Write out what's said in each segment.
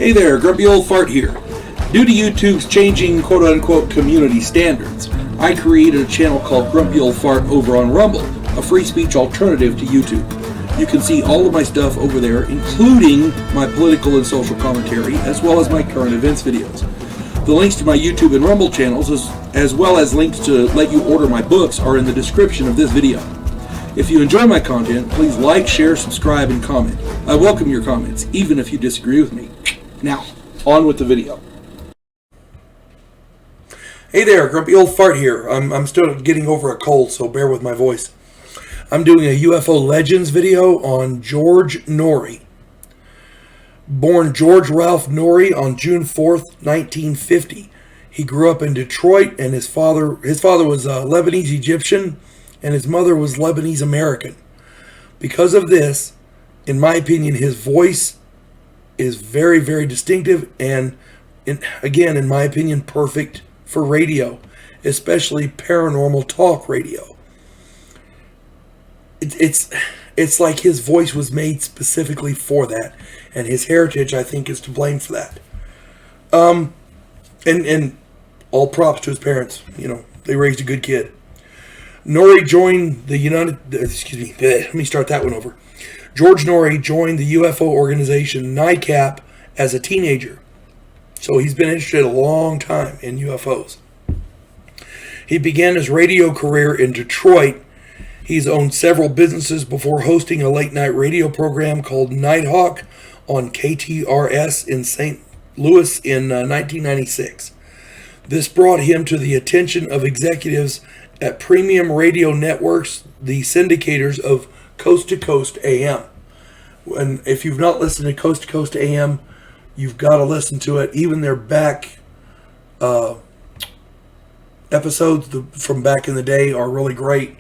Hey there, Grumpy Old Fart here. Due to YouTube's changing quote-unquote community standards, I created a channel called Grumpy Old Fart over on Rumble, a free speech alternative to YouTube. You can see all of my stuff over there, including my political and social commentary, as well as my current events videos. The links to my YouTube and Rumble channels, as well as links to let you order my books, are in the description of this video. If you enjoy my content, please like, share, subscribe, and comment. I welcome your comments, even if you disagree with me. Now, on with the video. Hey there, Grumpy Old Fart here. I'm still getting over a cold, so bear with my voice. I'm doing a UFO Legends video on George Noory. Born George Ralph Noory on June 4th, 1950. He grew up in Detroit, and his father was Lebanese Egyptian, and his mother was Lebanese American. Because of this, in my opinion, his voice is very, very distinctive and, again, in my opinion, perfect for radio, especially paranormal talk radio. It's like his voice was made specifically for that, and his heritage, I think, is to blame for that. And all props to his parents. You know, they raised a good kid. Noory joined the George Noory joined the UFO organization NICAP as a teenager. So he's been interested a long time in UFOs. He began his radio career in Detroit. He's owned several businesses before hosting a late night radio program called Nighthawk on KTRS in St. Louis in 1996. This brought him to the attention of executives at premium radio networks, the syndicators of Coast to Coast AM. And if you've not listened to Coast to Coast AM, you've got to listen to it. Even their back episodes from back in the day are really great.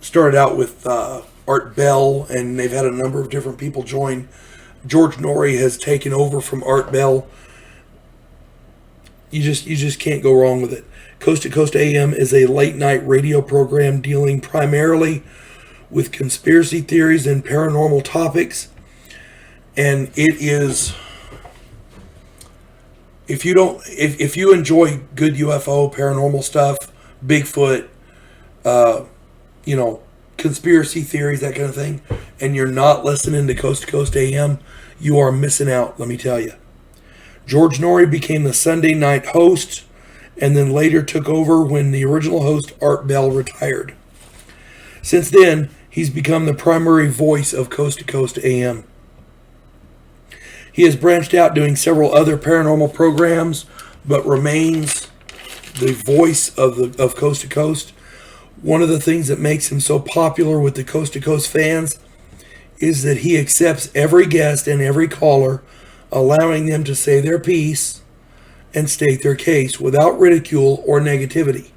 Started out with Art Bell, and they've had a number of different people join. George Noory has taken over from Art Bell. You just can't go wrong with it. Coast to Coast AM is a late night radio program dealing primarily with conspiracy theories and paranormal topics. And it is, if you enjoy good UFO paranormal stuff, Bigfoot, conspiracy theories, that kind of thing, and you're not listening to Coast AM, you are missing out, let me tell you. George Noory became the Sunday night host, and then later took over when the original host, Art Bell, retired. Since then, he's become the primary voice of Coast to Coast AM. He has branched out doing several other paranormal programs, but remains the voice of Coast to Coast. One of the things that makes him so popular with the Coast to Coast fans is that he accepts every guest and every caller, allowing them to say their piece and state their case without ridicule or negativity.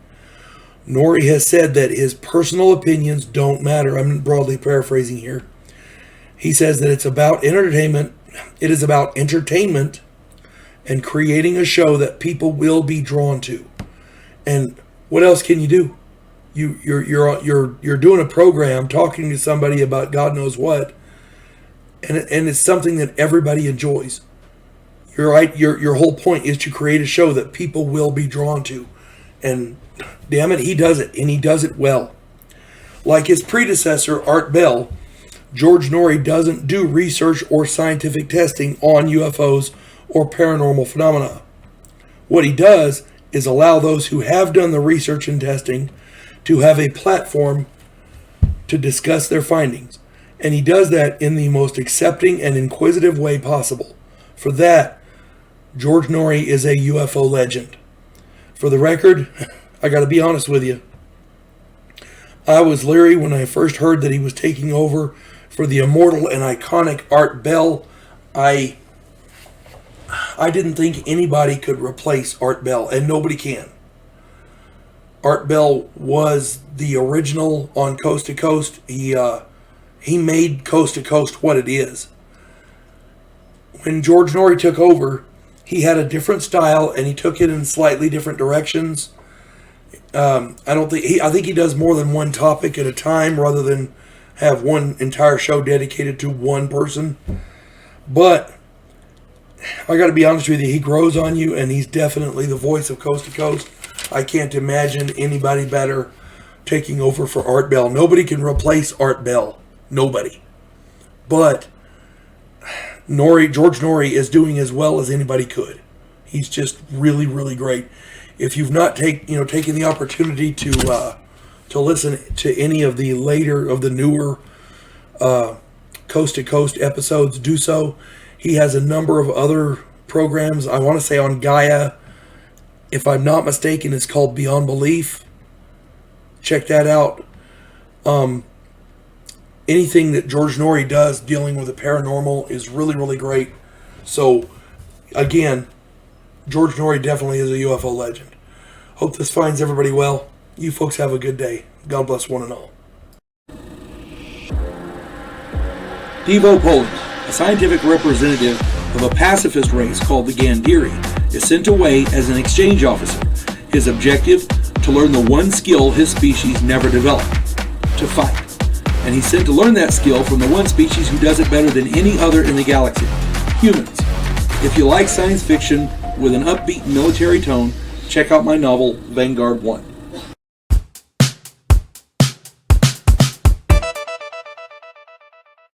Noory has said that his personal opinions don't matter. I'm broadly paraphrasing here. He says that it's about entertainment. It is about entertainment and creating a show that people will be drawn to. And what else can you do? You're doing a program talking to somebody about God knows what, and it's something that everybody enjoys. You're right. Your whole point is to create a show that people will be drawn to, and damn it, he does it, and he does it well. Like his predecessor, Art Bell, George Noory doesn't do research or scientific testing on UFOs or paranormal phenomena. What he does is allow those who have done the research and testing to have a platform to discuss their findings. And he does that in the most accepting and inquisitive way possible. For that, George Noory is a UFO legend. For the record, I got to be honest with you. I was leery when I first heard that he was taking over for the immortal and iconic Art Bell. I didn't think anybody could replace Art Bell, and nobody can. Art Bell was the original on Coast to Coast. He made Coast to Coast what it is. When George Noory took over, he had a different style, and he took it in slightly different directions. I think he does more than one topic at a time, rather than have one entire show dedicated to one person. But I got to be honest with you, he grows on you, and he's definitely the voice of Coast to Coast. I can't imagine anybody better taking over for Art Bell. Nobody can replace Art Bell. Nobody. But George Noory is doing as well as anybody could. He's just really, really great. If you've not taken the opportunity to listen to any of the newer Coast to Coast episodes, do so. He has a number of other programs. I want to say on Gaia, if I'm not mistaken, it's called Beyond Belief. Check that out. Anything that George Noory does dealing with the paranormal is really, really great. So, again, George Noory definitely is a UFO legend. Hope this finds everybody well. You folks have a good day. God bless one and all. Devo Poland, a scientific representative of a pacifist race called the Gandhiri, is sent away as an exchange officer. His objective? To learn the one skill his species never developed, to fight. And he's sent to learn that skill from the one species who does it better than any other in the galaxy, humans. If you like science fiction with an upbeat military tone, check out my novel, Vanguard 1.